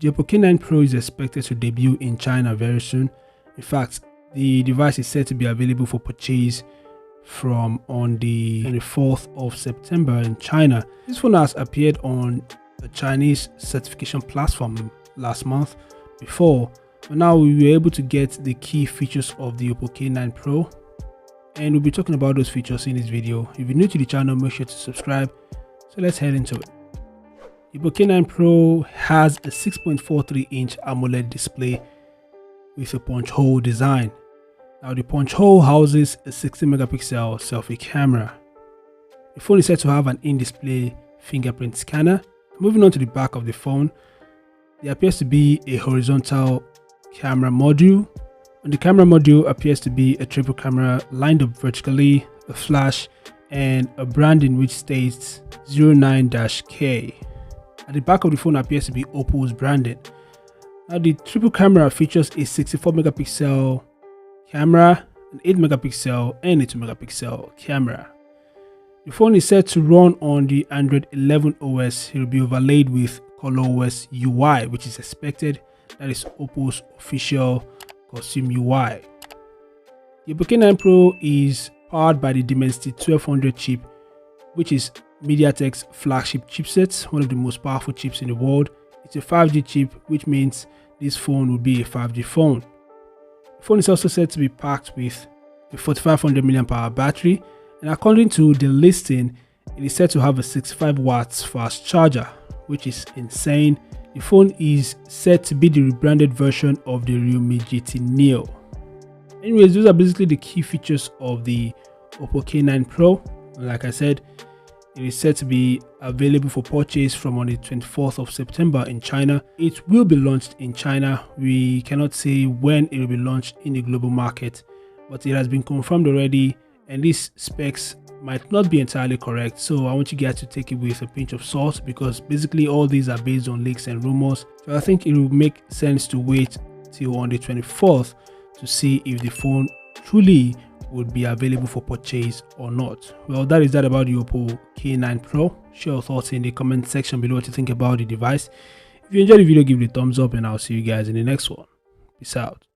The Oppo K9 Pro is expected to debut in China very soon. In fact, the device is said to be available for purchase from on the 24th of September in China. This phone has appeared on a Chinese certification platform last month before, but now we were able to get the key features of the Oppo K9 Pro, and we'll be talking about those features in this video. If you're new to the channel, make sure to subscribe. So let's head into it. The Oppo K9 Pro has a 6.43-inch AMOLED display with a punch hole design. Now the punch hole houses a 60-megapixel selfie camera. The phone is said to have an in-display fingerprint scanner. Moving on to the back of the phone, there appears to be a horizontal camera module. On the camera module appears to be a triple camera lined up vertically, a flash, and a branding which states 09-K. At the back of the phone appears to be Oppo's branding. Now the triple camera features a 64-megapixel camera, an 8-megapixel and a 2-megapixel camera. The phone is set to run on the Android 11 OS. It will be overlaid with ColorOS UI, which is expected. That is Oppo's official custom UI. The Oppo K9 Pro is powered by the Dimensity 1200 chip, which is MediaTek's flagship chipset, one of the most powerful chips in the world. It's a 5G chip, which means this phone will be a 5G phone. The phone is also said to be packed with a 4500 mAh battery, and according to the listing, it is said to have a 65 watts fast charger, which is insane. The phone is said to be the rebranded version of the Realme GT Neo. Anyways, those are basically the key features of the Oppo K9 Pro. Like I said, it is said to be available for purchase from on the 24th of September in China. It will be launched in China. We cannot say when it will be launched in the global market, but it has been confirmed already, and these specs might not be entirely correct. So I want you guys to take it with a pinch of salt, because basically all these are based on leaks and rumors. So I think it will make sense to wait till on the 24th to see if the phone truly would be available for purchase or not. Well, that is that about the Oppo K9 Pro. Share your thoughts in the comment section below what you think about the device. If you enjoyed the video, give it a thumbs up, and I'll see you guys in the next one. Peace out.